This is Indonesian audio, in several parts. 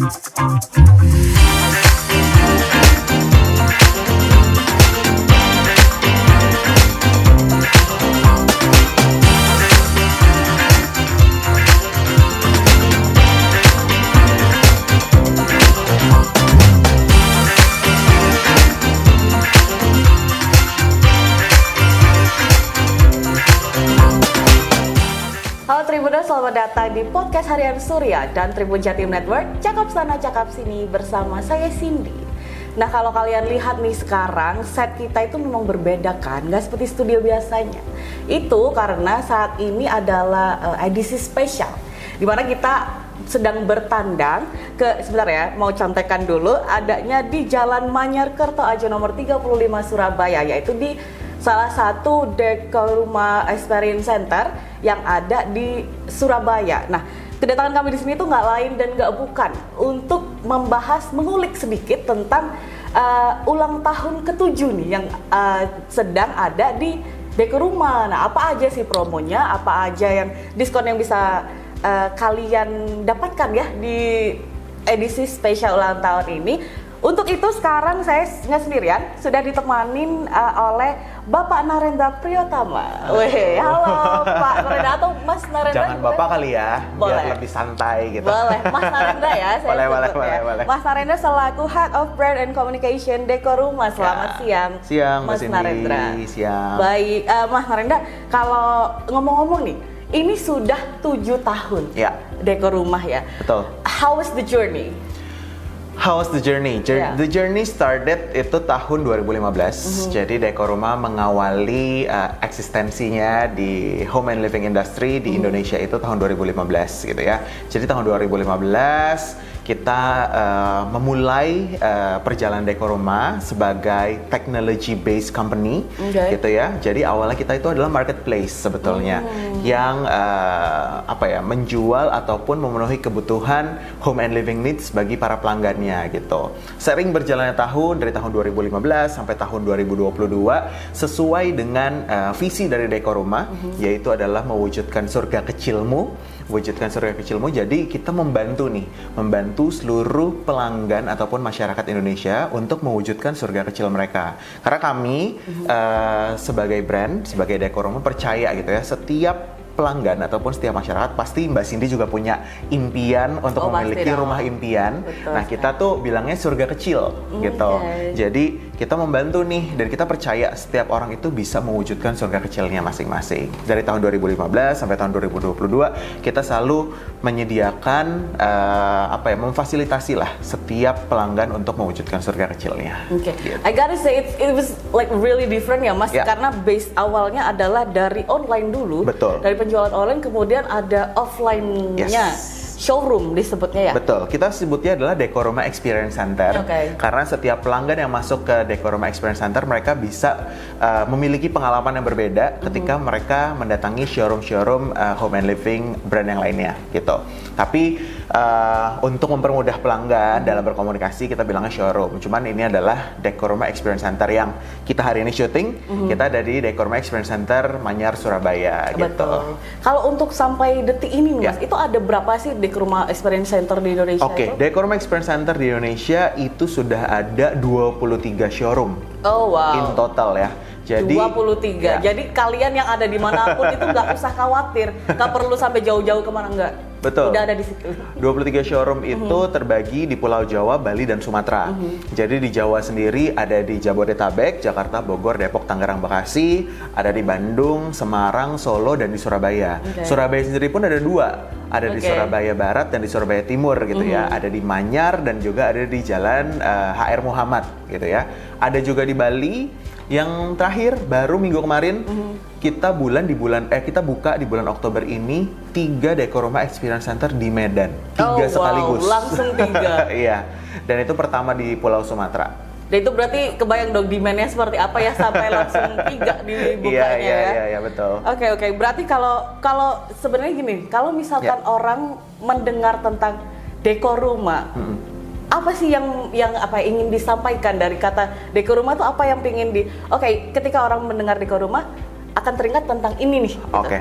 Halo Tribuners, selamat datang di podcast Harian Surya dan Tribun Jatim Network. Cakap sana, cakap sini bersama saya Cindy. Nah, kalau kalian lihat nih sekarang set kita itu memang berbeda kan, nggak seperti studio biasanya. Itu karena saat ini adalah edisi spesial, dimana kita sedang bertandang ke, sebentar ya, mau contekan dulu, adanya di Jalan Manyar Kertoajo nomor 35 Surabaya, yaitu di salah satu Dekoruma Experience Center yang ada di Surabaya. Nah, kedatangan kami di sini tuh nggak lain dan nggak bukan untuk membahas, mengulik sedikit tentang ulang tahun ke-7 nih yang sedang ada di Dekoruma. Nah, apa aja sih promonya, apa aja yang diskon yang bisa kalian dapatkan ya di edisi spesial ulang tahun ini. Untuk itu sekarang saya nggak sendirian, sudah ditemanin oleh Bapak Narendra Priyotama. Weh, halo Pak Narendra atau Mas Narendra? Jangan Bapak kali ya, boleh. Biar lebih santai gitu. Boleh, Mas Narendra ya, saya boleh. Mas Narendra selaku Head of Brand and Communication Dekoruma. Selamat siang. Siang, Mas Mas Narendra. Siang. Baik, Mas Narendra, kalau ngomong-ngomong nih, ini sudah 7 tahun Ya. Dekoruma ya. Betul. How was the journey? How was the journey? Yeah. The journey started itu tahun 2015. Jadi Dekoruma mengawali eksistensinya di home and living industry di Indonesia itu tahun 2015 gitu ya. Jadi tahun 2015 kita memulai perjalanan Dekoruma sebagai technology based company, gitu ya. Jadi awalnya kita itu adalah marketplace sebetulnya yang menjual ataupun memenuhi kebutuhan home and living needs bagi para pelanggannya gitu. Sering berjalannya tahun dari tahun 2015 sampai tahun 2022 sesuai dengan visi dari Dekoruma, yaitu adalah mewujudkan surga kecilmu. Jadi kita membantu seluruh pelanggan ataupun masyarakat Indonesia untuk mewujudkan surga kecil mereka. Karena kami sebagai brand, sebagai Dekoruma percaya gitu ya, setiap pelanggan ataupun setiap masyarakat pasti Mbak Cindy juga punya impian untuk memiliki rumah impian. Betul, nah, kita tuh bilangnya surga kecil gitu. Jadi kita membantu nih, dan kita percaya setiap orang itu bisa mewujudkan surga kecilnya masing-masing. Dari tahun 2015 sampai tahun 2022 kita selalu menyediakan memfasilitasi lah setiap pelanggan untuk mewujudkan surga kecilnya. Gitu. I gotta say it was like really different ya Mas, karena base awalnya adalah dari online dulu. Betul. Dari penjualan online kemudian ada offline-nya. Showroom disebutnya ya? Betul, kita sebutnya adalah Dekoruma Experience Center. Karena setiap pelanggan yang masuk ke Dekoruma Experience Center, mereka bisa memiliki pengalaman yang berbeda ketika mereka mendatangi showroom-showroom home and living brand yang lainnya gitu. Tapi untuk mempermudah pelanggan dalam berkomunikasi, kita bilangnya showroom. Cuman ini adalah Dekoruma Experience Center yang kita hari ini syuting. Kita ada di Dekoruma Experience Center Manyar, Surabaya. Betul. Kalau untuk sampai detik ini Mas, itu ada berapa sih Dekoruma Experience Center di Indonesia? Dekoruma Experience Center di Indonesia itu sudah ada 23 showroom. In total ya. Jadi 23. Jadi kalian yang ada dimanapun itu nggak usah khawatir, nggak perlu sampai jauh-jauh kemana, nggak. Betul. Udah ada di situ. 23 showroom itu terbagi di Pulau Jawa, Bali, dan Sumatera. Jadi di Jawa sendiri ada di Jabodetabek, Jakarta, Bogor, Depok, Tangerang, Bekasi, ada di Bandung, Semarang, Solo, dan di Surabaya. Surabaya sendiri pun ada 2. Ada di Surabaya Barat dan di Surabaya Timur gitu ya. Ada di Manyar dan juga ada di Jalan HR Muhammad gitu ya. Ada juga di Bali. Yang terakhir baru minggu kemarin kita buka di bulan Oktober ini 3 Dekoruma Experience Center di Medan. 3 sekaligus. Langsung 3. Iya. Dan itu pertama di Pulau Sumatera. Dan itu berarti kebayang dong demand-nya seperti apa ya sampai langsung 3 dibukanya Iya, betul. Oke. Berarti kalau sebenarnya gini, kalau misalkan orang mendengar tentang Dekoruma, apa sih yang ingin disampaikan dari kata Dekoruma itu, apa yang ingin ketika orang mendengar Dekoruma akan teringat tentang ini nih. Gitu.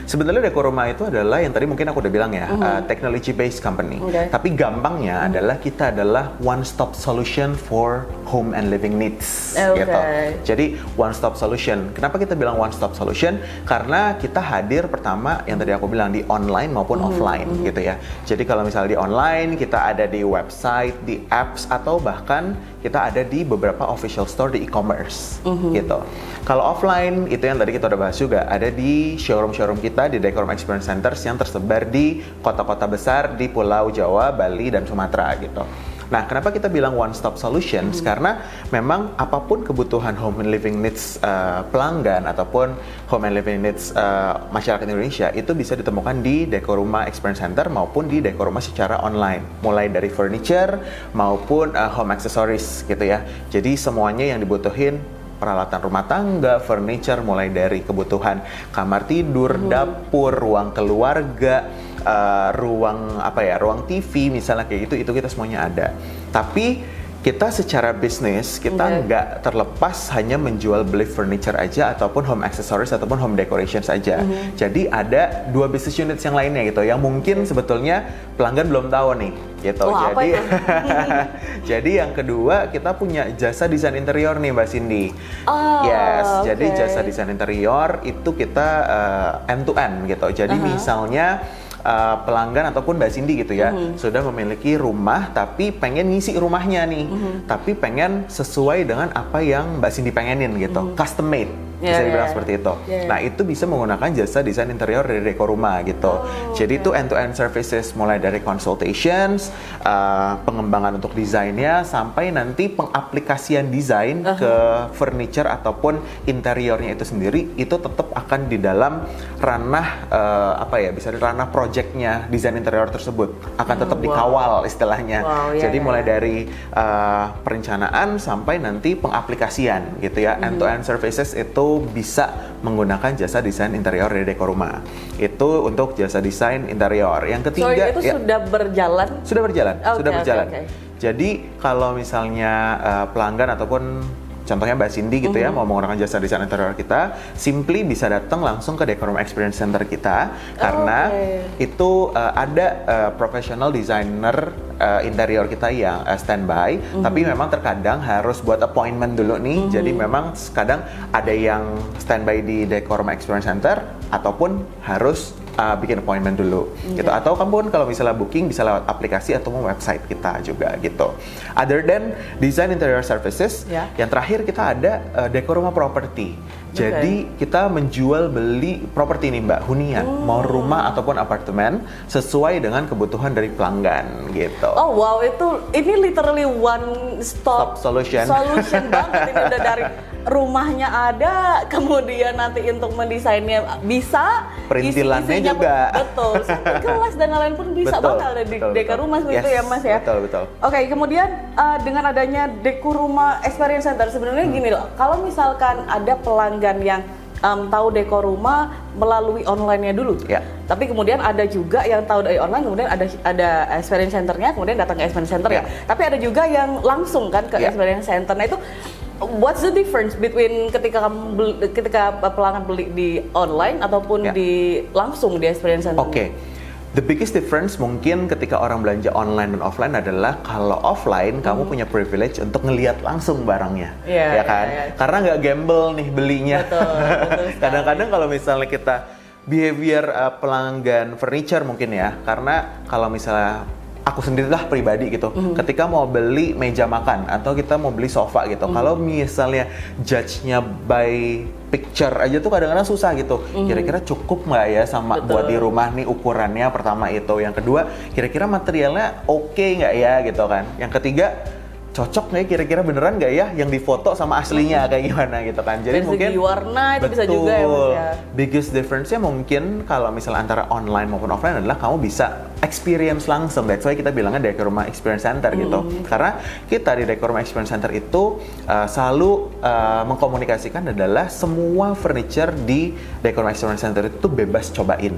Sebenarnya Dekoruma itu adalah yang tadi mungkin aku udah bilang ya, technology based company. Tapi gampangnya adalah kita adalah one stop solution for home and living needs gitu. Jadi one stop solution. Kenapa kita bilang one stop solution? Karena kita hadir pertama yang tadi aku bilang di online maupun offline gitu ya. Jadi kalau misalnya di online kita ada di website, di apps, atau bahkan kita ada di beberapa official store di e-commerce gitu. Kalau offline itu yang tadi kita udah bahas juga, ada di showroom kita di Dekoruma Experience Centers yang tersebar di kota-kota besar di Pulau Jawa, Bali, dan Sumatera gitu. Nah, kenapa kita bilang one stop solutions? Karena memang apapun kebutuhan home and living needs pelanggan ataupun home and living needs masyarakat Indonesia itu bisa ditemukan di Dekoruma Experience Center maupun di Dekoruma secara online. Mulai dari furniture maupun home accessories gitu ya. Jadi semuanya yang dibutuhin, peralatan rumah tangga, furniture, mulai dari kebutuhan kamar tidur, dapur, ruang keluarga, ruang TV misalnya kayak gitu, itu kita semuanya ada. Tapi kita secara bisnis, kita nggak terlepas hanya menjual beli furniture aja ataupun home accessories ataupun home decorations aja. Jadi ada 2 business units yang lainnya gitu, yang mungkin sebetulnya pelanggan belum tahu nih gitu. Jadi jadi yang kedua kita punya jasa desain interior nih Mbak Cindy. Jadi jasa desain interior itu kita end to end gitu. Jadi misalnya pelanggan ataupun Mbak Cindy gitu ya, sudah memiliki rumah tapi pengen ngisi rumahnya nih, tapi pengen sesuai dengan apa yang Mbak Cindy pengenin gitu, custom made. Bisa dibilang seperti itu. Nah, itu bisa menggunakan jasa desain interior dari Dekoruma gitu. Jadi itu end-to-end services, mulai dari consultations, pengembangan untuk desainnya, sampai nanti pengaplikasian desain ke furniture ataupun interiornya itu sendiri, itu tetap akan di dalam ranah bisa di ranah projectnya desain interior tersebut, akan tetap dikawal istilahnya. Jadi mulai dari perencanaan sampai nanti pengaplikasian gitu ya. End-to-end services itu bisa menggunakan jasa desain interior dari Dekoruma. Itu untuk jasa desain interior. Yang ketiga, itu sudah berjalan? Sudah berjalan. Jadi kalau misalnya pelanggan ataupun contohnya Mbak Cindy gitu ya, mau menggunakan jasa desain interior kita, simply bisa datang langsung ke Dekoruma Experience Center kita, karena itu ada professional designer interior kita yang standby, tapi memang terkadang harus buat appointment dulu nih. Jadi memang kadang ada yang standby di Dekoruma Experience Center ataupun harus bikin appointment dulu gitu. Atau kamu kalau misalnya booking bisa lewat aplikasi atau website kita juga gitu. Other than design interior services, yang terakhir kita ada Dekoruma Property. Jadi kita menjual beli properti nih Mbak, hunian, mau rumah ataupun apartemen sesuai dengan kebutuhan dari pelanggan gitu. Oh wow, ini literally one stop solution banget. Ini udah dari rumahnya ada, kemudian nanti untuk mendesainnya bisa, perintilannya juga betul, sampai kelas dan lain-lain pun bisa banget ada di Dekoruma gitu ya Mas ya. Betul. Oke, kemudian dengan adanya Dekoruma Experience Center sebenarnya gini loh, kalau misalkan ada pelanggan yang tahu Dekoruma melalui online-nya dulu. Tapi kemudian ada juga yang tahu dari online, kemudian ada experience center-nya, kemudian datang ke experience center ya. Tapi ada juga yang langsung kan ke experience center. Nah itu what's the difference between ketika pelanggan beli di online ataupun di langsung di experience center? The biggest difference mungkin ketika orang belanja online dan offline adalah kalau offline kamu punya privilege untuk ngelihat langsung barangnya, ya kan? Karena nggak gamble nih belinya. Betul Kadang-kadang kalau misalnya kita behavior pelanggan furniture mungkin ya, karena kalau misalnya aku sendiri lah pribadi gitu, ketika mau beli meja makan atau kita mau beli sofa gitu, kalau misalnya judge-nya by picture aja tuh kadang-kadang susah gitu. Kira-kira cukup nggak ya sama buat di rumah nih ukurannya, pertama itu. Yang kedua, kira-kira materialnya oke nggak ya gitu kan. Yang ketiga, cocok nggak kira-kira beneran nggak ya yang difoto sama aslinya kayak gimana gitu kan. Jadi dari mungkin segi warna itu bisa juga ya Mas ya. Biggest difference-nya mungkin kalau misalnya antara online maupun offline adalah kamu bisa experience langsung. That's why kita bilangnya Dekoruma Experience Center gitu. Karena kita di Dekoruma Experience Center itu selalu mengkomunikasikan adalah semua furniture di Dekoruma Experience Center itu bebas cobain.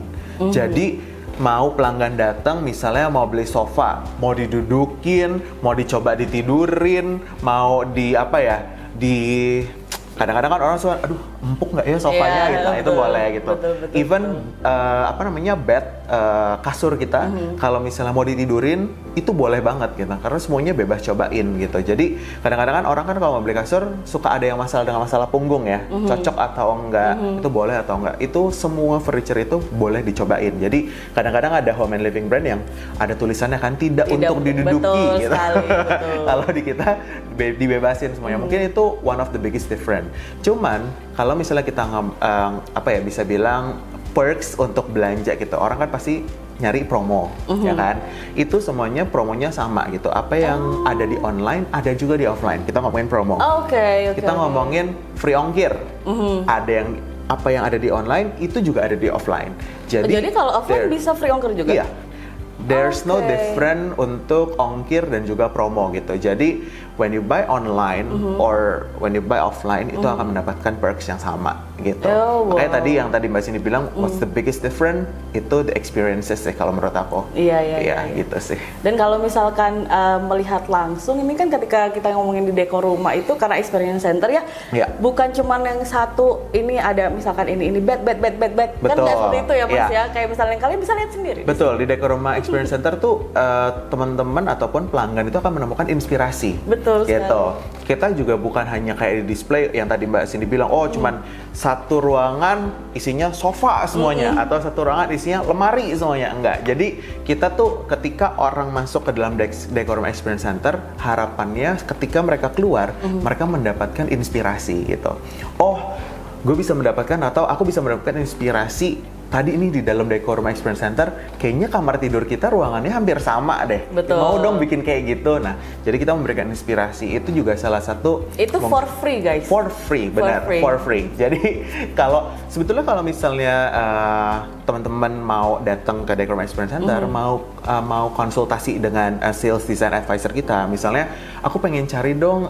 Jadi mau pelanggan datang misalnya mau beli sofa, mau didudukin, mau dicoba ditidurin, mau di kadang-kadang kan orang suka, aduh empuk nggak ya sofanya gitu, nah, itu boleh gitu. Betul, Even bed, kasur kita, kalau misalnya mau ditidurin itu boleh banget gitu, karena semuanya bebas cobain gitu. Jadi kadang-kadang kan orang kan kalau mau beli kasur suka ada yang masalah dengan masalah punggung ya, cocok atau enggak, itu boleh atau enggak, itu semua furniture itu boleh dicobain. Jadi kadang-kadang ada home and living brand yang ada tulisannya kan tidak untuk diduduki betul gitu. Sekali, betul. Kalau di kita dibebasin semuanya. Mungkin itu one of the biggest difference. Cuman kalau misalnya kita bisa bilang perks untuk belanja gitu, orang kan pasti nyari promo, ya kan? Itu semuanya promonya sama gitu. Apa yang ada di online, ada juga di offline. Kita ngomongin promo. Kita ngomongin free ongkir. Ada yang apa yang ada di online itu juga ada di offline. Jadi kalau offline bisa free ongkir juga? Iya. There's no different untuk ongkir dan juga promo gitu. Jadi when you buy online or when you buy offline itu akan mendapatkan perks yang sama gitu. Makanya tadi yang tadi Mbak Cindy bilang what's the biggest difference itu the experiences sih kalau menurut aku. Iya. Gitu sih. Dan kalau misalkan melihat langsung ini kan ketika kita ngomongin di dekor rumah itu karena experience center ya. Bukan cuman yang satu ini ada misalkan ini bed kan nggak seperti itu ya Mas ya. Kayak misalnya kalian bisa lihat sendiri. Betul, di dekor rumah experience center tuh teman-teman ataupun pelanggan itu akan menemukan inspirasi. Betul gitu. Kita juga bukan hanya kayak di display yang tadi Mbak Cindy bilang, cuman satu ruangan isinya sofa semuanya atau satu ruangan isinya lemari semuanya, enggak. Jadi kita tuh ketika orang masuk ke dalam dekor rumah experience center, harapannya ketika mereka keluar, mereka mendapatkan inspirasi gitu. Gue bisa mendapatkan atau aku bisa mendapatkan inspirasi. Tadi ini di dalam dekor rumah experience center, kayaknya kamar tidur kita ruangannya hampir sama deh. Betul. Mau dong bikin kayak gitu. Nah, jadi kita memberikan inspirasi. Itu juga salah satu. Itu for free guys. For free, benar. For free. Jadi sebetulnya kalau misalnya teman-teman mau datang ke dekor rumah experience center, mau konsultasi dengan sales design advisor kita, misalnya aku pengen cari dong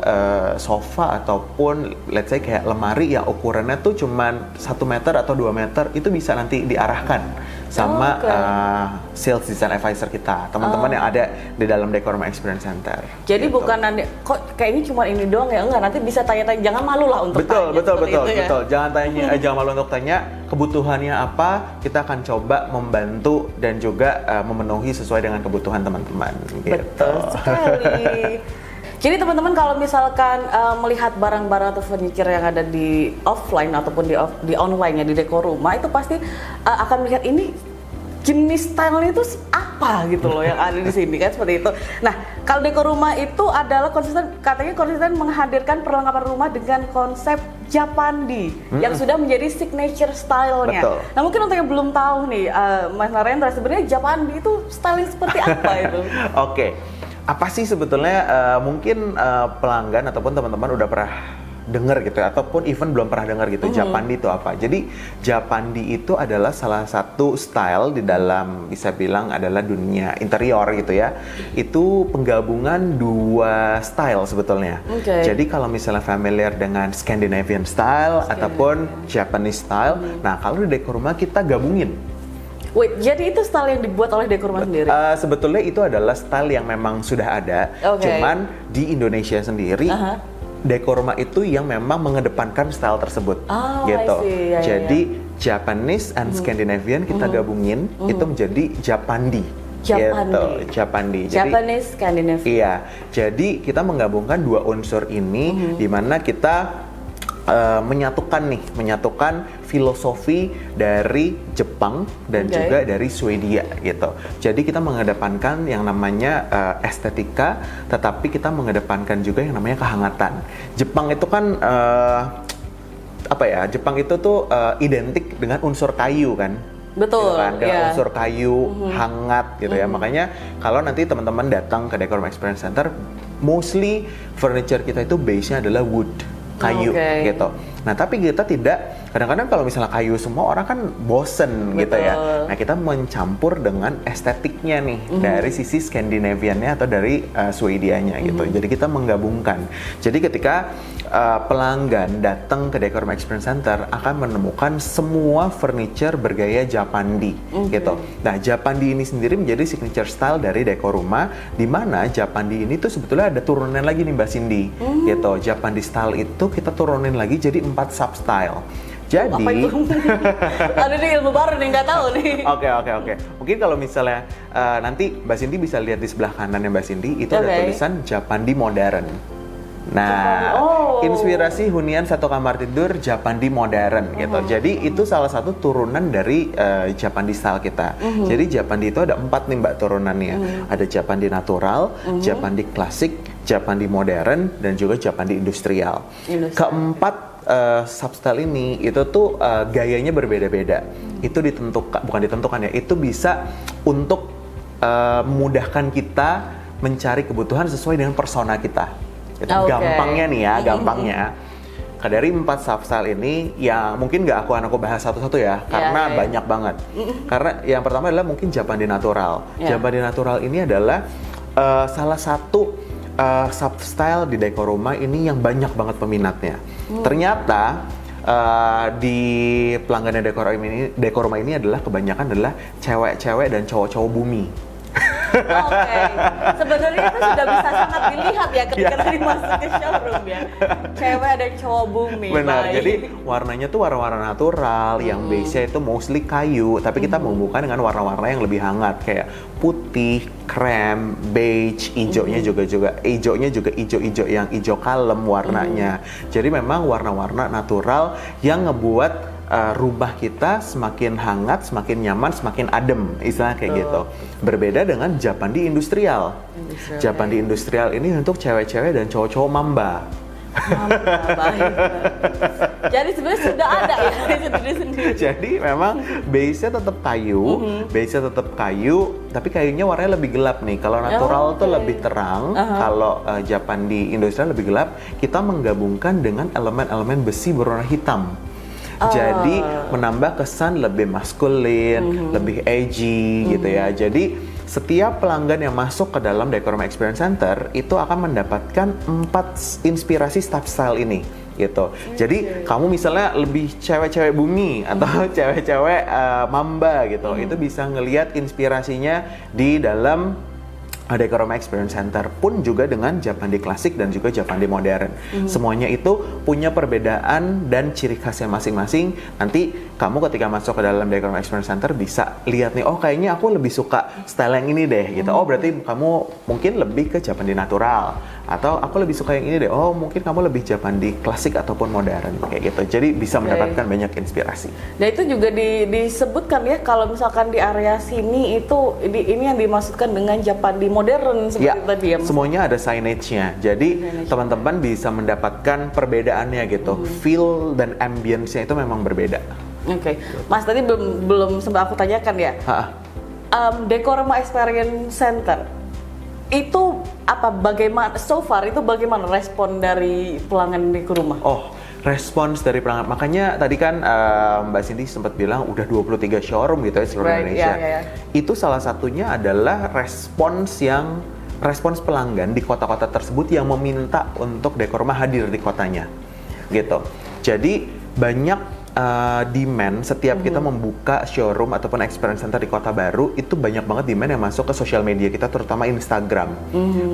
sofa ataupun let's say kayak lemari yang ukurannya tuh cuman 1 meter atau 2 meter, itu bisa nanti diarahkan sama sales design advisor kita, teman-teman yang ada di dalam dekor rumah experience center. Jadi gitu. bukan nanti kok kayaknya cuma ini doang ya, enggak, nanti bisa tanya-tanya, jangan malu lah untuk tanya. Betul. Jangan malu untuk tanya kebutuhannya apa, kita akan coba membantu dan juga memenuhi sesuai dengan kebutuhan teman-teman. Gitu. Betul sekali. Jadi teman-teman kalau misalkan melihat barang-barang atau furniture yang ada di offline ataupun di online ya di dekor rumah, itu pasti akan melihat ini jenis style-nya itu apa gitu loh yang ada di sini kan, seperti itu. Nah, kalau dekor rumah itu adalah katanya konsisten menghadirkan perlengkapan rumah dengan konsep Japandi yang sudah menjadi signature style-nya. Betul. Nah, mungkin untuk yang belum tahu nih, Mas Narendra, sebenarnya Japandi itu styling seperti apa itu? Oke. Apa sih sebetulnya mungkin pelanggan ataupun teman-teman udah pernah dengar gitu ya, ataupun even belum pernah dengar gitu, Japandi itu apa. Jadi Japandi itu adalah salah satu style di dalam, bisa bilang adalah dunia interior gitu ya. Itu penggabungan 2 style sebetulnya. Jadi kalau misalnya familiar dengan Scandinavian style ataupun Japanese style, nah kalau di dekor rumah kita gabungin. Wait, jadi itu style yang dibuat oleh dekor rumah sendiri? Sebetulnya itu adalah style yang memang sudah ada, cuman di Indonesia sendiri dekor rumah itu yang memang mengedepankan style tersebut, gitu. Jadi Japanese and Scandinavian kita gabungin itu menjadi Japandi. Japandi. Japanese, Scandinavian. Iya. Jadi kita menggabungkan 2 unsur ini, di mana kita menyatukan filosofi dari Jepang dan juga dari Swedia gitu. Jadi kita mengedepankan yang namanya estetika, tetapi kita mengedepankan juga yang namanya kehangatan. Jepang itu kan Jepang itu tuh identik dengan unsur kayu kan. Betul, gitu kan? Dengan unsur kayu, hangat gitu ya. Makanya kalau nanti teman-teman datang ke Dekor Rumah Experience Center, mostly furniture kita itu base-nya adalah wood, kayu gitu. Nah, tapi kita tidak, kadang-kadang kalau misalnya kayu semua orang kan bosen gitu ya. Nah, kita mencampur dengan estetiknya nih dari sisi Scandinavian-nya atau dari Swedianya gitu. Jadi kita menggabungkan. Jadi ketika pelanggan datang ke Dekoroma Experience Center akan menemukan semua furniture bergaya Japandi gitu. Nah, Japandi ini sendiri menjadi signature style dari Dekoroma, di mana Japandi ini tuh sebetulnya ada turunan lagi nih Mbak Cindy gitu. Japandi style itu kita turunin lagi jadi 4 sub style. Jadi, apa itu? Ada nih ilmu baru nih, nggak tahu nih. Oke. Mungkin kalau misalnya nanti Mbak Cindy bisa lihat di sebelah kanannya Mbak Cindy, itu ada tulisan Japandi modern. Nah, inspirasi hunian satu kamar tidur Japandi modern gitu. Jadi itu salah satu turunan dari Japandi style kita. Jadi Japandi itu ada 4 nih Mbak turunannya. Ada Japandi natural, Japandi klasik, Japandi modern, dan juga Japandi industrial. Keempat substyle ini itu tuh gayanya berbeda-beda. Itu bukan ditentukan ya. Itu bisa untuk memudahkan kita mencari kebutuhan sesuai dengan persona kita. Gampangnya nih ya, gampangnya. Dari 4 substyle ini yang mungkin nggak aku bahas satu-satu ya, karena banyak banget. Karena yang pertama adalah mungkin Japandi natural. Japandi natural ini adalah salah satu substyle di Dekoroma ini yang banyak banget peminatnya. Ternyata di pelanggannya Dekoroma ini adalah kebanyakan adalah cewek-cewek dan cowok-cowok bumi. Oke, sebenarnya itu sudah bisa sangat dilihat ya ketika tadi masuk ke showroom ya. Cewek ada cowok bumi. Benar, jadi warnanya tuh warna-warna natural, yang base-nya itu mostly kayu, tapi kita membuka dengan warna-warna yang lebih hangat kayak putih, krem, beige, hijaunya juga hijau-hijau yang hijau kalem warnanya. Jadi memang warna-warna natural yang ngebuat rumah kita semakin hangat, semakin nyaman, semakin adem, istilah kayak gitu. Berbeda dengan Japandi industrial. Japandi industrial ini untuk cewek-cewek dan cowok-cowok mamba. Baik. Jadi sebenarnya sudah ada ya sendiri. Jadi memang base-nya tetap kayu, tapi kayunya warnanya lebih gelap nih. Kalau natural tuh lebih terang, kalau Japandi industrial lebih gelap. Kita menggabungkan dengan elemen-elemen besi berwarna hitam. Jadi menambah kesan lebih maskulin, lebih edgy gitu ya. Jadi setiap pelanggan yang masuk ke dalam Dekoroma Experience Center itu akan mendapatkan 4 inspirasi style ini gitu. Jadi kamu misalnya lebih cewek-cewek bumi atau cewek-cewek mamba gitu, itu bisa ngelihat inspirasinya di dalam Dekoroma Experience Center, pun juga dengan Japandi klasik dan juga Japandi modern. Semuanya itu punya perbedaan dan ciri khasnya masing-masing. Nanti kamu ketika masuk ke dalam Dekoroma Experience Center bisa lihat nih, oh kayaknya aku lebih suka style yang ini deh gitu. Oh berarti kamu mungkin lebih ke Japandi natural, atau aku lebih suka yang ini deh. Oh mungkin kamu lebih Japandi klasik ataupun modern kayak gitu. Jadi bisa mendapatkan banyak inspirasi. Nah itu juga disebutkan ya, kalau misalkan di area sini itu ini yang dimaksudkan dengan Japandi modern seperti tadi ya. Semuanya ada signage-nya. Jadi teman-teman bisa mendapatkan perbedaannya gitu. Feel dan ambience-nya itu memang berbeda. Oke. Mas tadi belum sempat aku tanyakan ya. Dekoroma Experience Center itu bagaimana so far, itu bagaimana respon dari pelanggan di rumah? Respons dari pelanggan, makanya tadi kan Mbak Cindy sempat bilang udah 23 showroom gitu ya seluruh Indonesia. Itu salah satunya adalah respons pelanggan di kota-kota tersebut yang meminta untuk Dekoroma hadir di kotanya gitu. Jadi banyak demand setiap kita membuka showroom ataupun experience center di kota baru, itu banyak banget demand yang masuk ke sosial media kita, terutama Instagram,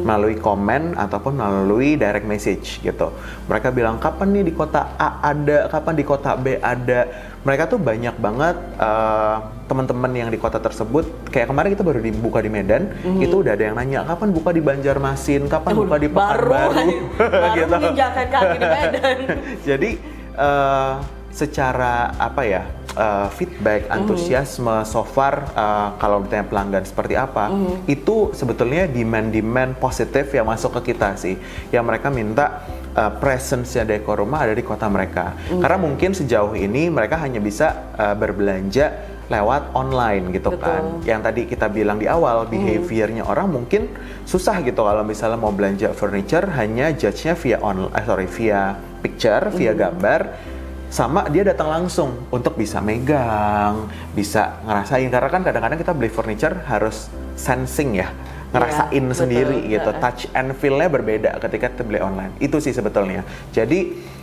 melalui komen ataupun melalui direct message gitu. Mereka bilang kapan nih di kota A ada, kapan di kota B ada. Mereka tuh banyak banget teman-teman yang di kota tersebut. Kayak kemarin kita baru dibuka di Medan, itu udah ada yang nanya kapan buka di Banjarmasin, kapan buka di Pekanbaru, gitu. Menginjakan kaki di Medan. Jadi secara feedback, antusiasme so far, kalau ditanya pelanggan seperti apa, itu sebetulnya demand positif yang masuk ke kita sih, yang mereka minta presence-nya Dekoroma ada di kota mereka. Karena mungkin sejauh ini mereka hanya bisa berbelanja lewat online gitu. Kan. Yang tadi kita bilang di awal, behaviornya orang mungkin susah gitu kalau misalnya mau belanja furniture hanya judge-nya via picture, via gambar. Sama dia datang langsung untuk bisa megang, bisa ngerasain. Karena kan kadang-kadang kita beli furniture harus sensing ya, ngerasain betul. sendiri gitu. Touch and feel-nya berbeda ketika kita beli online. Itu sih sebetulnya. Jadi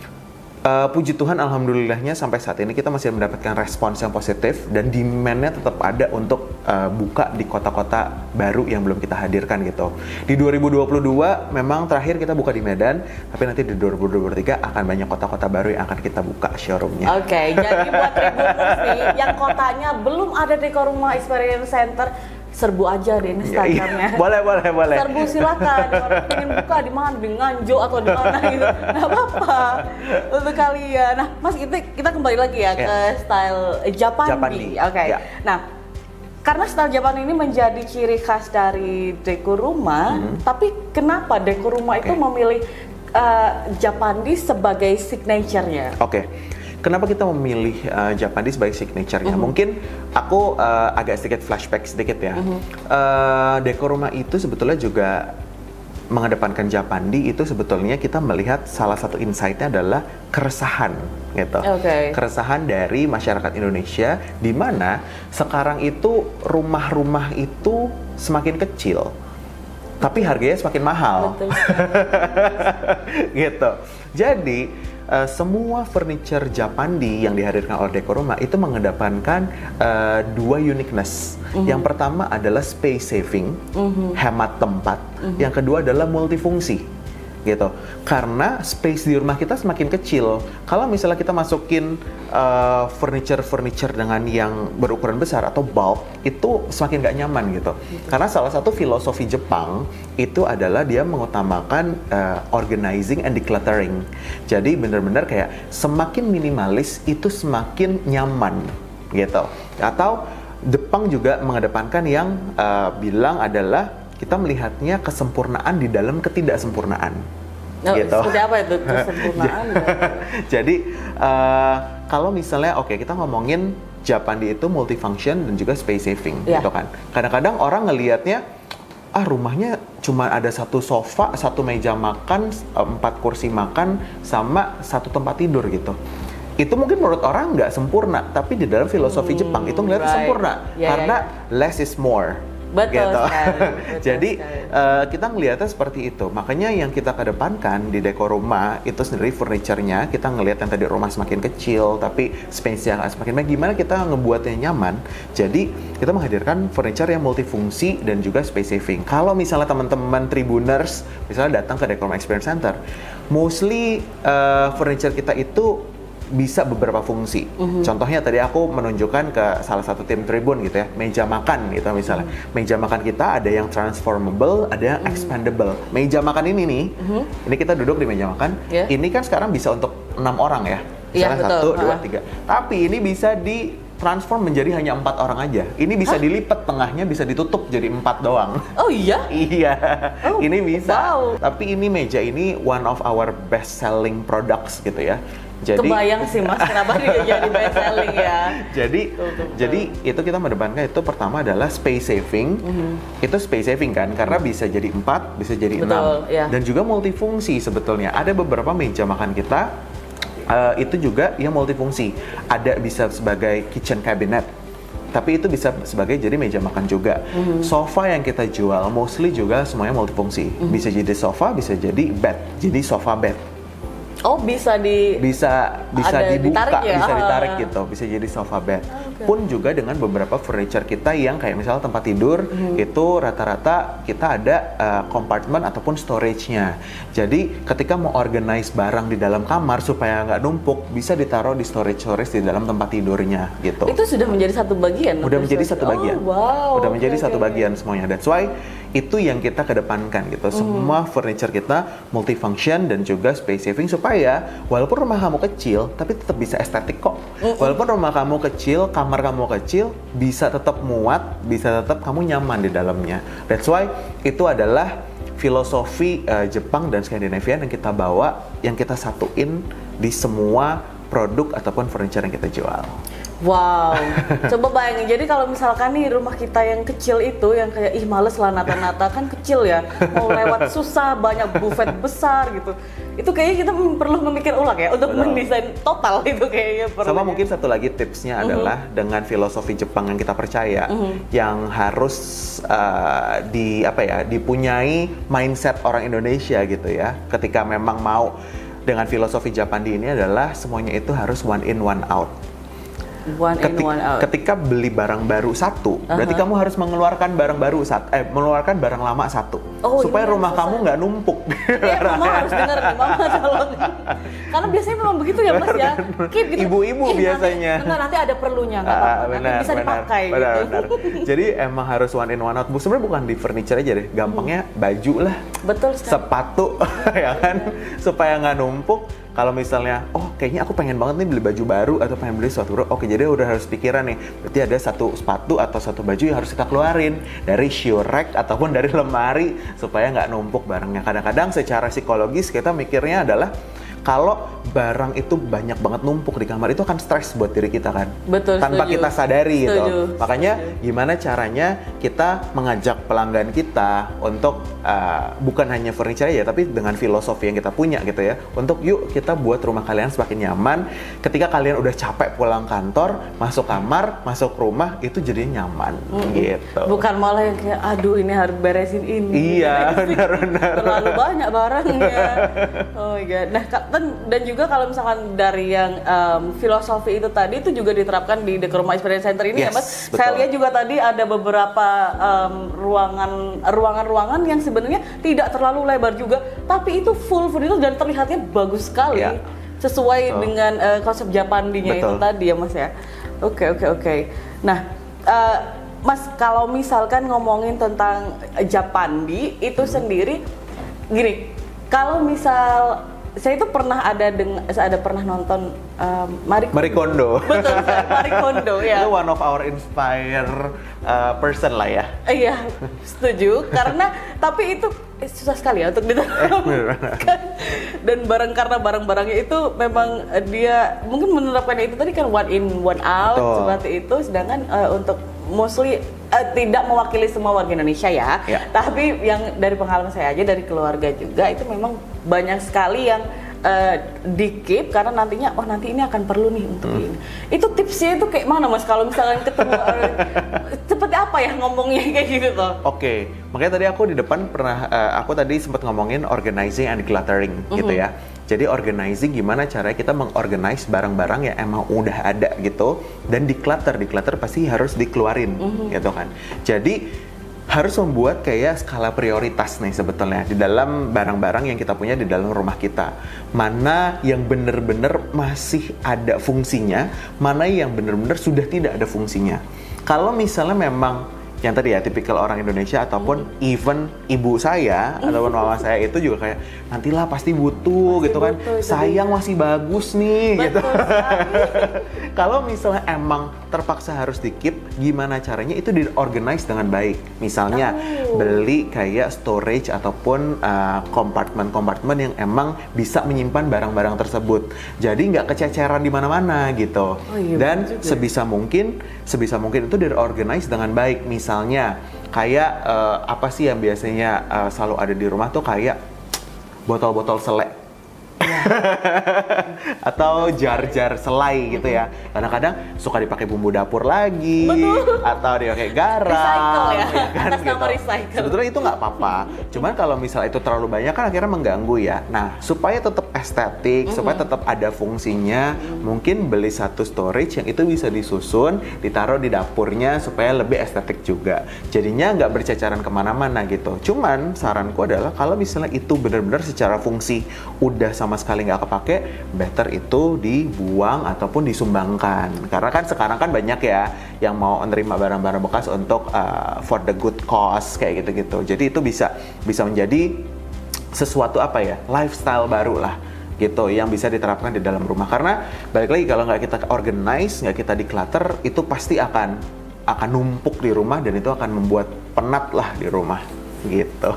puji Tuhan, alhamdulillahnya sampai saat ini kita masih mendapatkan respons yang positif dan demand-nya tetap ada untuk buka di kota-kota baru yang belum kita hadirkan gitu. Di 2022 memang terakhir kita buka di Medan, tapi nanti di 2023 akan banyak kota-kota baru yang akan kita buka showroom-nya. Oke, jadi buat Tribuners nih yang kotanya belum ada Dekoruma Experience Center, serbu aja di Instagramnya. Boleh. Serbu silakan. Orang ingin buka di mana, di Nganjuk atau di mana gitu. Nggak apa-apa untuk kalian. Nah, Mas, kita kembali lagi ya ke style Japandi. Oke. Yeah. Nah, karena style Japandi ini menjadi ciri khas dari Dekoruma, tapi kenapa Dekoruma itu memilih Japandi sebagai signature-nya? Oke. Kenapa kita memilih Japandi sebagai signature-nya? Mungkin aku agak sedikit flashback sedikit ya. Dekoruma itu sebetulnya juga mengedepankan Japandi itu sebetulnya kita melihat salah satu insight-nya adalah keresahan gitu. Keresahan dari masyarakat Indonesia di mana sekarang itu rumah-rumah itu semakin kecil tapi harganya semakin mahal. Betul. Gitu. Jadi semua furniture Japandi yang dihadirkan oleh Dekoruma itu mengedepankan dua uniqueness. Yang pertama adalah space saving, hemat tempat. Yang kedua adalah multifungsi. Gitu. Karena space di rumah kita semakin kecil. Kalau misalnya kita masukin furniture dengan yang berukuran besar atau bulk, itu semakin nggak nyaman gitu. Karena salah satu filosofi Jepang itu adalah dia mengutamakan organizing and decluttering. Jadi benar-benar kayak semakin minimalis itu semakin nyaman gitu. Atau Jepang juga mengedepankan yang bilang adalah kita melihatnya kesempurnaan di dalam ketidaksempurnaan. Gitu. Seperti apa itu kesempurnaan? Jadi kalau misalnya kita ngomongin Japandi itu multifunction dan juga space saving gitu kan. Kadang-kadang orang ngelihatnya rumahnya cuma ada satu sofa, satu meja makan, 4 kursi makan sama satu tempat tidur gitu. Itu mungkin menurut orang nggak sempurna, tapi di dalam filosofi Jepang itu ngelihatnya sempurna karena less is more. Betul gitu. sekali. Jadi kita ngelihatnya seperti itu. Makanya yang kita kedepankan di Dekoruma itu sendiri furniture-nya kita ngelihat yang tadi rumah semakin kecil tapi space-nya semakin banyak. Gimana kita ngebuatnya nyaman? Jadi kita menghadirkan furniture yang multifungsi dan juga space saving. Kalau misalnya teman-teman Tribuners misalnya datang ke Dekoruma Experience Center, mostly furniture kita itu bisa beberapa fungsi. Contohnya tadi aku menunjukkan ke salah satu tim Tribun gitu ya, meja makan gitu misalnya. Meja makan kita ada yang transformable, ada yang expandable. Meja makan ini nih, ini kita duduk di meja makan. Ini kan sekarang bisa untuk 6 orang ya. Misalnya 1, 2, 3. Tapi ini bisa di transform menjadi hanya 4 orang aja. Ini bisa dilipat tengahnya, bisa ditutup jadi 4 doang. Oh iya? Iya. Ini bisa. Wow. Tapi ini meja ini one of our best selling products gitu ya. Jadi, kebayang sih Mas, kenapa dia jadi best selling ya. Jadi itu kita mendepankan itu pertama adalah space saving. Itu space saving kan, karena bisa jadi 4, bisa jadi 6. Dan juga multifungsi sebetulnya. Ada beberapa meja makan kita itu juga yang multifungsi. Ada bisa sebagai kitchen cabinet, tapi itu bisa sebagai jadi meja makan juga. Sofa yang kita jual mostly juga semuanya multifungsi. Bisa jadi sofa, bisa jadi bed. Jadi sofa bed. Oh, bisa dibuka, ditarik ya? Bisa ditarik gitu, bisa jadi sofa bed. Pun juga dengan beberapa furniture kita yang kayak misalnya tempat tidur itu rata-rata kita ada compartment ataupun storage-nya. Jadi ketika mau organize barang di dalam kamar supaya nggak numpuk, bisa ditaruh di storage di dalam tempat tidurnya gitu. Itu sudah menjadi satu bagian? Udah menjadi satu bagian. Wow. Udah menjadi satu bagian semuanya. That's why itu yang kita kedepankan gitu. Semua furniture kita multifunction dan juga space saving supaya walaupun rumah kamu kecil tapi tetap bisa estetik kok. Walaupun rumah kamu kecil, kamar kamu kecil, bisa tetap muat, bisa tetap kamu nyaman di dalamnya. That's why itu adalah filosofi Jepang dan Skandinavia yang kita bawa, yang kita satuin di semua produk ataupun furniture yang kita jual. Wow, coba bayangin. Jadi kalau misalkan nih rumah kita yang kecil itu, yang kayak males lah nata-nata, kan kecil ya, mau lewat susah, banyak buffet besar gitu. Itu kayaknya kita perlu memikir ulang ya untuk mendesain total itu kayaknya perlu. Sama mungkin satu lagi tipsnya adalah dengan filosofi Jepang yang kita percaya, yang harus dipunyai mindset orang Indonesia gitu ya. Ketika memang mau dengan filosofi Japandi ini adalah semuanya itu harus one in one out. Ketika beli barang baru satu, berarti kamu harus mengeluarkan barang baru mengeluarkan barang lama satu, supaya rumah kamu nggak numpuk. Iya, mama harus dengar nih, mama tolong. Karena biasanya memang begitu ya mas ya. Keep gitu. Ibu-ibu biasanya. Nanti ada perlunya nggak apa-apa. Nanti bisa dipakai gitu. Jadi emang harus one in one out. Sebenarnya bukan di furniture aja deh, gampangnya baju lah. Betul sekali. Sepatu, ya kan, supaya nggak numpuk. Kalau misalnya, kayaknya aku pengen banget nih beli baju baru atau pengen beli sesuatu baru, jadi udah harus pikiran nih, berarti ada satu sepatu atau satu baju yang harus kita keluarin dari shoe rack ataupun dari lemari supaya nggak numpuk barangnya. Kadang-kadang secara psikologis kita mikirnya adalah kalau barang itu banyak banget numpuk di kamar itu akan stres buat diri kita kan. Betul, tanpa setuju. kita sadari Setuju. gitu. Makanya gimana caranya kita mengajak pelanggan kita untuk bukan hanya furniture ya, tapi dengan filosofi yang kita punya gitu ya. Untuk yuk kita buat rumah kalian semakin nyaman. Ketika kalian udah capek pulang kantor, masuk kamar, masuk rumah itu jadinya nyaman gitu. Bukan malah yang kayak aduh ini harus beresin ini. Iya, benar-benar. Terlalu banyak barangnya. Oh my god. Nah, dan juga kalau misalkan dari yang filosofi itu tadi itu juga diterapkan di Dekoroma Experience Center ini ya Mas. Betul. Saya lihat juga tadi ada beberapa ruangan-ruangan yang sebenarnya tidak terlalu lebar juga, tapi itu full furniture dan terlihatnya bagus sekali. Yeah. Sesuai dengan konsep Japandinya itu tadi ya Mas ya. Oke. Nah, Mas kalau misalkan ngomongin tentang Japandi itu sendiri, gini, kalau misal saya itu pernah pernah nonton Marie Kondo. Betul, Marie Kondo ya. Itu one of our inspire person lah ya. Iya, setuju. Karena tapi itu susah sekali ya untuk diterapkan. Dan karena barang-barangnya itu memang dia mungkin menerapkannya itu tadi kan one in one out seperti itu. Sedangkan untuk mostly tidak mewakili semua warga Indonesia ya. Tapi yang dari pengalaman saya aja, dari keluarga juga, itu memang banyak sekali yang di-keep karena nantinya nanti ini akan perlu nih untuk ini. Itu tipsnya itu kayak mana Mas kalau misalnya ketemu seperti apa ya ngomongnya kayak gitu tuh? Oke, makanya tadi aku di depan pernah aku tadi sempat ngomongin organizing and decluttering gitu ya. Jadi organizing gimana caranya kita mengorganize barang-barang yang emang udah ada gitu, dan declutter pasti harus dikeluarin gitu kan. Jadi harus membuat kayak skala prioritas nih sebetulnya di dalam barang-barang yang kita punya di dalam rumah kita. Mana yang benar-benar masih ada fungsinya, mana yang benar-benar sudah tidak ada fungsinya. Kalau misalnya memang yang tadi ya tipikal orang Indonesia ataupun even ibu saya ataupun mama saya itu juga kayak nantilah pasti butuh gitu kan, sayang masih bagus nih gitu. Kalau misalnya emang terpaksa harus di-keep, gimana caranya itu di-organize dengan baik. Misalnya beli kayak storage ataupun kompartemen-kompartemen yang emang bisa menyimpan barang-barang tersebut. Jadi nggak kececeran di mana-mana gitu. Dan sebisa mungkin itu di-organize dengan baik. Misalnya kayak apa sih yang biasanya selalu ada di rumah tuh kayak botol-botol selai atau jar-jar selai gitu ya. Kadang-kadang suka dipakai bumbu dapur lagi. Betul. Atau dipakai garam. Recycle ya, kan, atas nama recycle. Sebetulnya itu nggak apa-apa. Cuman kalau misalnya itu terlalu banyak kan akhirnya mengganggu ya. Nah, supaya tetap estetik, supaya tetap ada fungsinya, mungkin beli satu storage yang itu bisa disusun, ditaruh di dapurnya supaya lebih estetik juga. Jadinya nggak berceceran kemana-mana gitu. Cuman saranku adalah kalau misalnya itu benar-benar secara fungsi udah sama sekali nggak kepake, better itu dibuang ataupun disumbangkan. Karena kan sekarang kan banyak ya yang mau menerima barang-barang bekas untuk for the good cause kayak gitu-gitu. Jadi itu bisa menjadi sesuatu apa ya, lifestyle baru lah gitu yang bisa diterapkan di dalam rumah. Karena balik lagi kalau nggak kita organize, nggak kita declutter, itu pasti akan numpuk di rumah dan itu akan membuat penat lah di rumah gitu.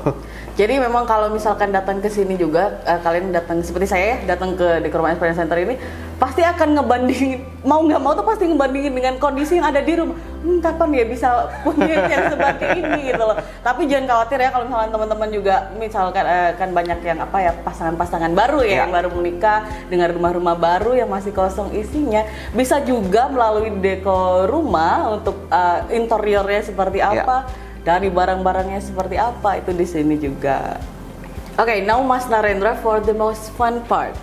Jadi memang kalau misalkan datang ke sini juga, kalian datang seperti saya ya, datang ke Decor Rumah Experience Center ini, pasti akan ngebandingin, mau nggak mau tuh pasti ngebandingin dengan kondisi yang ada di rumah. Kapan ya bisa punya yang seperti ini gitu loh. Tapi jangan khawatir ya, kalau misalkan teman-teman juga, misalkan kan banyak yang apa ya, pasangan-pasangan baru ya, yang baru menikah dengan rumah-rumah baru yang masih kosong isinya, bisa juga melalui Decor Rumah untuk interiornya seperti apa. Dari barang-barangnya seperti apa itu di sini juga. Oke, now Mas Narendra for the most fun part.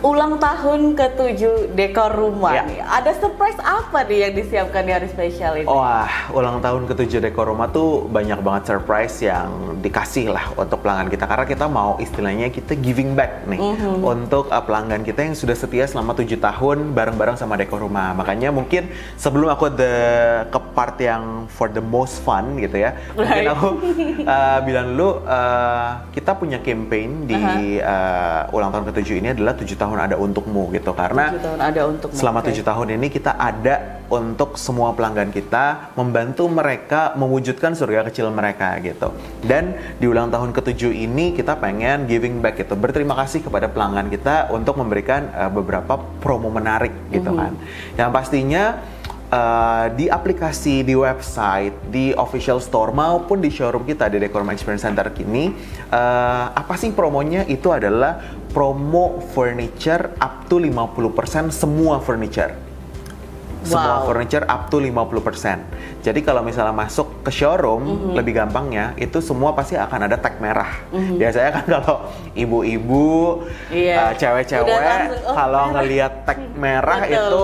Ulang tahun ke-7 Decor Rumah nih. Ada surprise apa nih yang disiapkan di hari spesial ini? Wah, ulang tahun ke-7 Decor Rumah tuh banyak banget surprise yang dikasih lah untuk pelanggan kita. Karena kita mau istilahnya kita giving back nih untuk pelanggan kita yang sudah setia selama 7 tahun bareng-bareng sama Decor Rumah. Makanya mungkin sebelum aku ke part yang for the most fun gitu ya, mungkin aku bilang dulu kita punya campaign di ulang tahun ke-7 ini adalah 7 tahun ada untukmu gitu. Karena 7 tahun ada untukmu. Selama 7 tahun ini kita ada untuk semua pelanggan kita, membantu mereka mewujudkan surga kecil mereka gitu. Dan di ulang tahun ke-7 ini kita pengen giving back gitu, berterima kasih kepada pelanggan kita untuk memberikan beberapa promo menarik gitu kan. Yang pastinya di aplikasi, di website, di official store maupun di showroom kita di Decor Rumah Experience Center kini, apa sih promonya? Itu adalah promo furniture up to 50% semua furniture. Semua furniture up to 50%. Jadi kalau misalnya masuk ke showroom, lebih gampangnya itu semua pasti akan ada tag merah. Biasanya kan kalau ibu-ibu, cewek-cewek, kalau ngelihat tag merah itu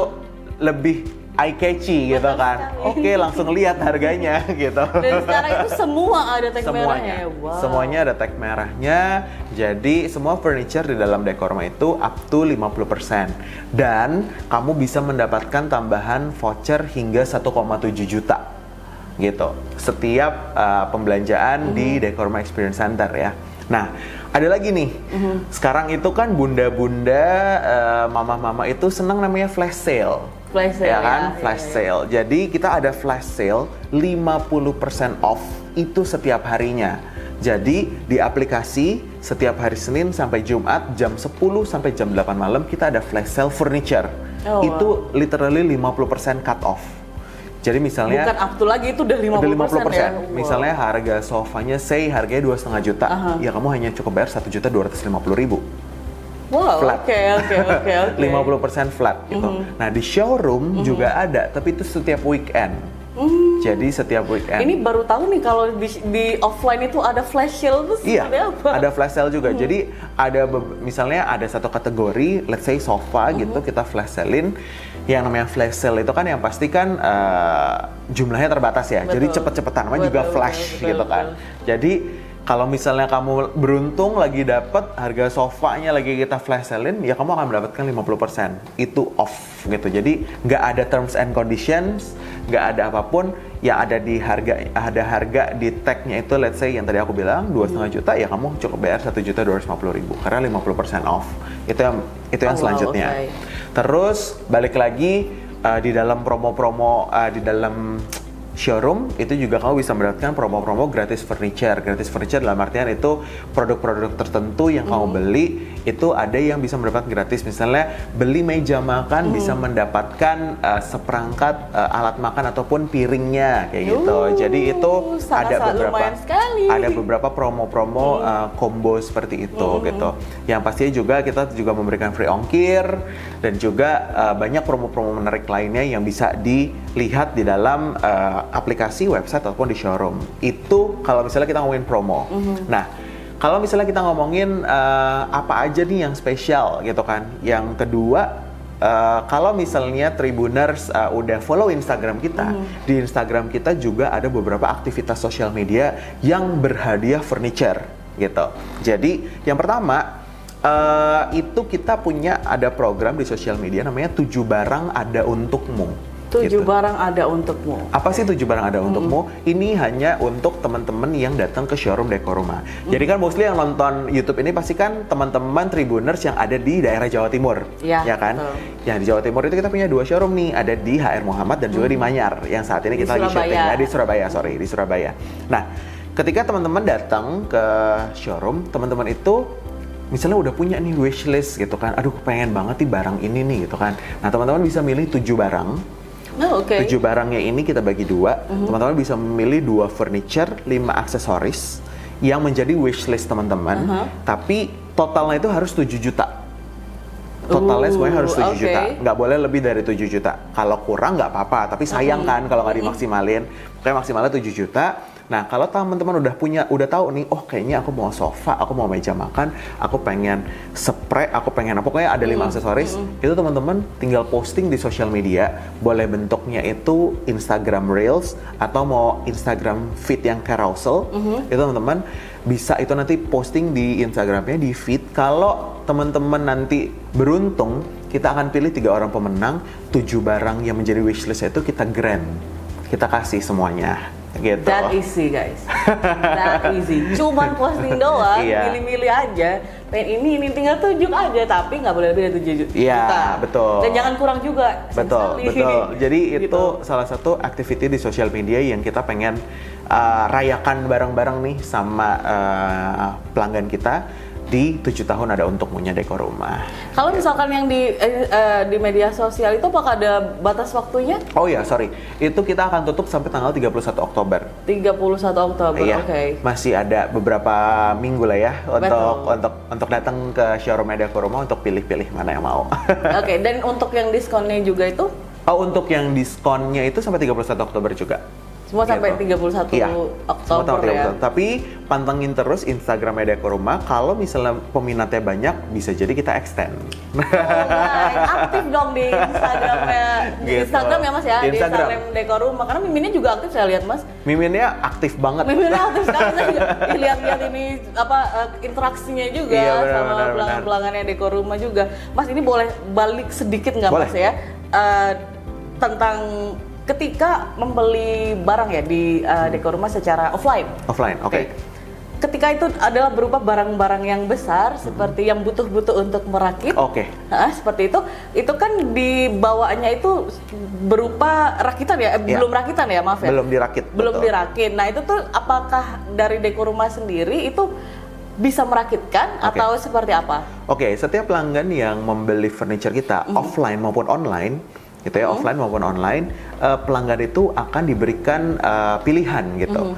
lebih eye catchy gitu kan. Oke, langsung lihat harganya gitu. Dan sekarang itu semua ada tag merahnya. Semuanya ada tag merahnya. Jadi semua furniture di dalam Decor Rumah itu up to 50%. Dan kamu bisa mendapatkan tambahan voucher hingga 1,7 juta gitu. Setiap pembelanjaan di Decor Rumah Experience Center ya. Nah, ada lagi nih. Sekarang itu kan bunda-bunda, mama-mama itu senang namanya flash sale. Flash sale ya kan, flash sale. Jadi kita ada flash sale 50% off itu setiap harinya. Jadi di aplikasi setiap hari Senin sampai Jumat jam 10 sampai jam 8 malam kita ada flash sale furniture. Itu literally 50% cut off. Jadi misalnya bukan up to lagi, itu udah 50%, ya. Misalnya harga sofanya harganya 2,5 juta, ya kamu hanya cukup bayar 1.250.000. Wow, flat. Oke. 50% flat gitu. Nah di showroom juga ada, tapi itu setiap weekend. Jadi setiap weekend. Ini baru tahu nih kalau di offline itu ada flash sale tuh seperti apa? Ada flash sale juga. Jadi ada misalnya ada satu kategori, let's say sofa gitu, kita flash sale-in. Yang namanya flash sale itu kan yang pasti kan jumlahnya terbatas ya. Jadi cepet-cepetan, namanya juga flash gitu kan. Jadi kalau misalnya kamu beruntung lagi dapat harga sofanya lagi kita flash sale-in, ya kamu akan mendapatkan 50%. Itu off gitu. Jadi nggak ada terms and conditions, nggak ada apapun. Yang ada harga di tag-nya itu, let's say yang tadi aku bilang 2,5 juta, ya kamu cukup bayar 1.250.000 karena 50% off. Itu yang selanjutnya. Terus balik lagi di dalam promo-promo di dalam showroom itu juga kamu bisa mendapatkan promo-promo gratis furniture. Gratis furniture dalam artian itu produk-produk tertentu yang kamu beli itu ada yang bisa mendapatkan gratis. Misalnya beli meja makan bisa mendapatkan seperangkat alat makan ataupun piringnya kayak gitu. Jadi itu ada beberapa promo-promo combo seperti itu gitu. Yang pastinya juga kita juga memberikan free ongkir dan juga banyak promo-promo menarik lainnya yang bisa dilihat di dalam aplikasi, website ataupun di showroom. Itu kalau misalnya kita ngomongin promo. Nah, kalau misalnya kita ngomongin apa aja nih yang spesial gitu kan. Yang kedua, kalau misalnya Tribuners udah follow Instagram kita, di Instagram kita juga ada beberapa aktivitas sosial media yang berhadiah furniture gitu. Jadi yang pertama itu kita punya ada program di sosial media namanya 7 barang ada untukmu. 7 barang ada untukmu. Apa sih 7 barang ada untukmu? Ini hanya untuk teman-teman yang datang ke showroom Decor Rumah. Jadi kan mostly yang nonton YouTube ini pasti kan teman-teman Tribuners yang ada di daerah Jawa Timur, ya kan? Yang di Jawa Timur itu kita punya 2 showroom nih, ada di HR Muhammad dan juga di Manyar. Yang saat ini kita lagi syuting di Surabaya. Nah, ketika teman-teman datang ke showroom, teman-teman itu misalnya udah punya nih wishlist gitu kan, aduh pengen banget nih barang ini nih gitu kan. Nah teman-teman bisa milih 7 barang. Oh, oke. 7 barangnya ini kita bagi 2. Teman-teman bisa memilih 2 furniture, 5 aksesoris yang menjadi wishlist teman-teman. Tapi totalnya itu harus 7 juta. Totalnya semuanya harus 7 juta. Nggak boleh lebih dari 7 juta. Kalau kurang nggak apa-apa, tapi sayang kan kalau nggak dimaksimalin. Pokoknya maksimalnya 7 juta. Nah, kalau teman-teman udah tahu nih, oh kayaknya aku mau sofa, aku mau meja makan, aku pengen spray, aku pengen apa, pokoknya ada 5 aksesoris, itu teman-teman tinggal posting di sosial media, boleh bentuknya itu Instagram Reels, atau mau Instagram feed yang carousel, itu teman-teman bisa itu nanti posting di Instagramnya, di feed. Kalau teman-teman nanti beruntung, kita akan pilih 3 orang pemenang, 7 barang yang menjadi wishlist itu kita grant, kita kasih semuanya. Gitu. That easy guys, that easy. Cuman posting doang, milih-milih aja. Pengen ini tinggal tunjuk aja, tapi nggak boleh lebih dari 7 juta. Iya, betul. Dan jangan kurang juga. Betul. Jadi gitu. Itu salah satu activity di sosial media yang kita pengen rayakan bareng-bareng nih sama pelanggan kita. Di 7 tahun ada untuk punya dekor rumah. Kalau misalkan yang di media sosial itu apakah ada batas waktunya? Oh ya, sorry. Itu kita akan tutup sampai tanggal 31 Oktober. 31 Oktober, iya. Oke. Masih ada beberapa minggu lah ya untuk datang ke showroom dekor rumah untuk pilih-pilih mana yang mau. Oke, dan untuk yang diskonnya juga itu? Oh, untuk yang diskonnya itu sampai 31 Oktober juga. Semua sampai 31 Oktober ya. Tapi pantengin terus Instagram dekor rumah. Kalau misalnya peminatnya banyak, bisa jadi kita extend. Oh, aktif dong di Instagramnya. Di Instagram ya Mas ya, di Instagram dekor rumah. Karena Miminnya juga aktif saya lihat Mas. Miminnya aktif banget. Miminnya aktif sekali. Saya juga lihat-lihat ini interaksinya juga sama pelanggan-pelanggannya dekor rumah juga. Mas ini boleh balik sedikit nggak Mas ya? Tentang ketika membeli barang ya di dekor rumah secara offline. Offline, oke. Ketika itu adalah berupa barang-barang yang besar seperti yang butuh-butuh untuk merakit. Oke. Seperti itu kan dibawaannya itu berupa rakitan ya? Belum rakitan ya, maaf ya. Belum dirakit. Belum dirakit. Nah, itu tuh apakah dari dekor rumah sendiri itu bisa merakitkan atau seperti apa? Oke, setiap pelanggan yang membeli furniture kita offline maupun online gitu ya, offline maupun online, pelanggan itu akan diberikan pilihan gitu.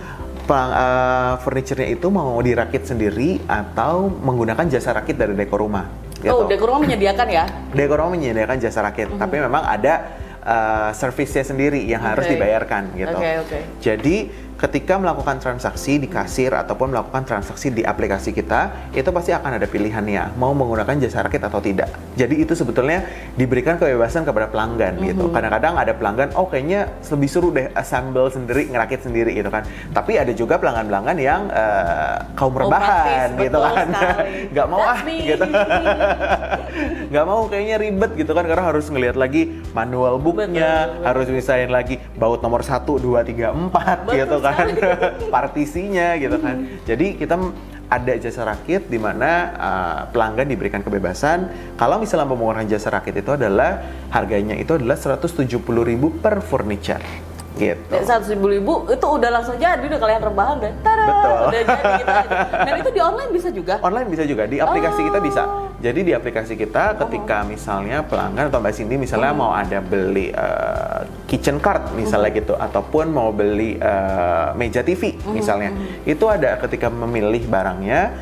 Furniture-nya itu mau dirakit sendiri atau menggunakan jasa rakit dari dekor rumah. Gitu. Oh, dekor rumah menyediakan ya? Dekor rumah menyediakan jasa rakit, tapi memang ada servisnya sendiri yang harus dibayarkan gitu. Jadi ketika melakukan transaksi di kasir ataupun melakukan transaksi di aplikasi kita, itu pasti akan ada pilihannya, mau menggunakan jasa rakit atau tidak. Jadi itu sebetulnya diberikan kebebasan kepada pelanggan gitu. Kadang-kadang ada pelanggan, oh kayaknya lebih seru deh assemble sendiri, ngerakit sendiri gitu kan. Tapi ada juga pelanggan-pelanggan yang kaum rebahan gitu kan. Nggak mau gitu. Nggak mau kayaknya ribet gitu kan, karena harus ngelihat lagi manual booknya, harus misahin lagi baut nomor 1, 2, 3, 4 gitu kan. Partisinya gitu kan. Jadi kita ada jasa rakit di mana pelanggan diberikan kebebasan. Kalau misalnya menggunakan jasa rakit itu adalah harganya itu adalah 170.000 per furniture. Gitu. 170.000 itu udah langsung jadi, udah kalian rebahan deh. Betul. Udah jadi gitu aja. Dan itu di online bisa juga? Online bisa juga, di aplikasi kita bisa. Jadi di aplikasi kita ketika misalnya pelanggan atau Mbak Cindy misalnya mau ada beli kitchen cart misalnya gitu, ataupun mau beli meja TV misalnya, itu ada ketika memilih barangnya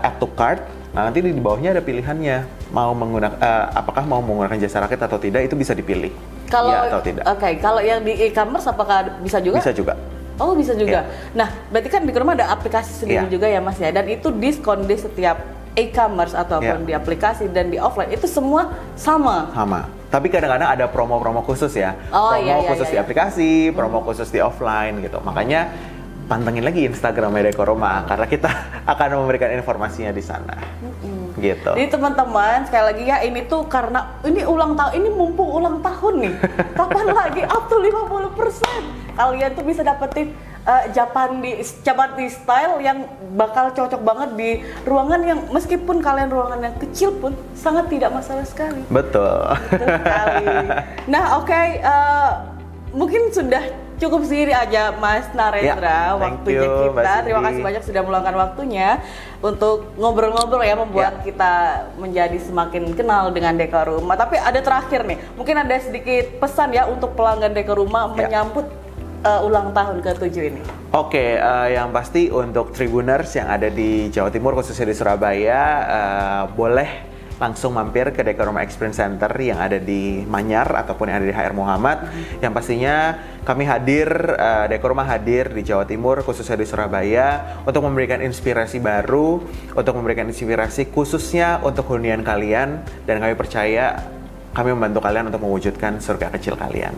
add to cart. Nah, nanti di bawahnya ada pilihannya mau menggunakan apakah mau menggunakan jasa rakit atau tidak, itu bisa dipilih. Kalau ya atau tidak. Oke, kalau yang di e-commerce apakah bisa juga? Bisa juga. Oh, bisa juga. Nah, berarti kan di rumah ada aplikasi sendiri juga ya Mas ya, dan itu diskon di setiap e-commerce ataupun di aplikasi dan di offline itu semua sama. Sama. Tapi kadang-kadang ada promo-promo khusus ya. Promo khusus di aplikasi, promo khusus di offline gitu. Makanya pantengin lagi Instagram dekor rumah karena kita akan memberikan informasinya di sana. Gitu. Jadi teman-teman, sekali lagi ya, ini tuh karena ini ulang tahun, ini mumpung ulang tahun nih. Kapan lagi up to 50%. Kalian tuh bisa dapetin Japandi style yang bakal cocok banget di ruangan yang meskipun kalian ruangan yang kecil pun sangat tidak masalah sekali. Betul. Betul sekali. Nah, mungkin sudah cukup segini aja Mas Narendra waktunya you, kita. Mbak Terima Cindy. kasih banyak sudah meluangkan waktunya untuk ngobrol-ngobrol ya, membuat kita menjadi semakin kenal dengan Dekor Rumah. Tapi ada terakhir nih, mungkin ada sedikit pesan ya untuk pelanggan Dekor Rumah menyambut ulang tahun ke-7 ini. Oke, yang pasti untuk Tribuners yang ada di Jawa Timur, khususnya di Surabaya, boleh langsung mampir ke Dekor Rumah Experience Center yang ada di Manyar ataupun yang ada di HR Muhammad. Yang pastinya kami hadir, Dekor Rumah hadir di Jawa Timur, khususnya di Surabaya, untuk memberikan inspirasi baru, untuk memberikan inspirasi khususnya untuk hunian kalian, dan kami percaya kami membantu kalian untuk mewujudkan surga kecil kalian.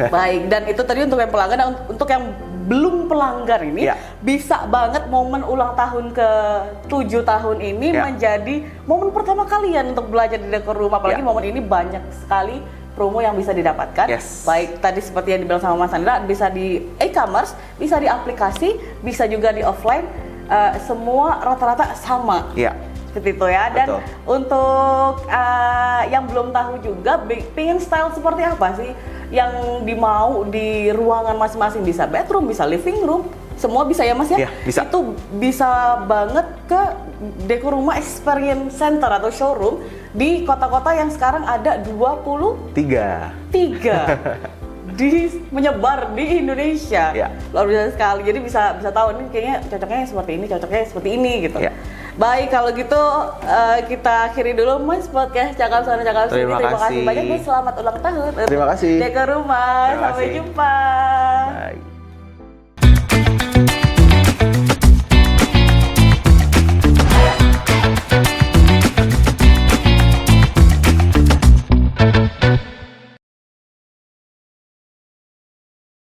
Baik, dan itu tadi untuk yang pelanggan. Dan untuk yang belum pelanggan ini, bisa banget momen ulang tahun ke-7 tahun ini menjadi momen pertama kalian untuk belajar di Dekor Rumah. Apalagi momen ini banyak sekali promo yang bisa didapatkan. Baik tadi seperti yang dibilang sama Mas Andra, bisa di e-commerce, bisa di aplikasi, bisa juga di offline, semua rata-rata sama. Seperti itu ya. Dan untuk yang belum tahu juga, pengen style seperti apa sih yang dimau di ruangan masing-masing, bisa bedroom, bisa living room, semua bisa ya Mas ya? Bisa. Itu bisa banget ke Dekor Rumah Experience Center atau showroom di kota-kota yang sekarang ada 23 menyebar di Indonesia. Luar biasa sekali. Jadi bisa tahu nih kayaknya cocoknya seperti ini, cocoknya seperti ini gitu. Baik, kalau gitu kita akhiri dulu Mas podcast Cakap Sana Cakap Sini. Terima kasih banyak dan selamat ulang tahun. Terima kasih. Dekor Rumah. Sampai jumpa. Bye.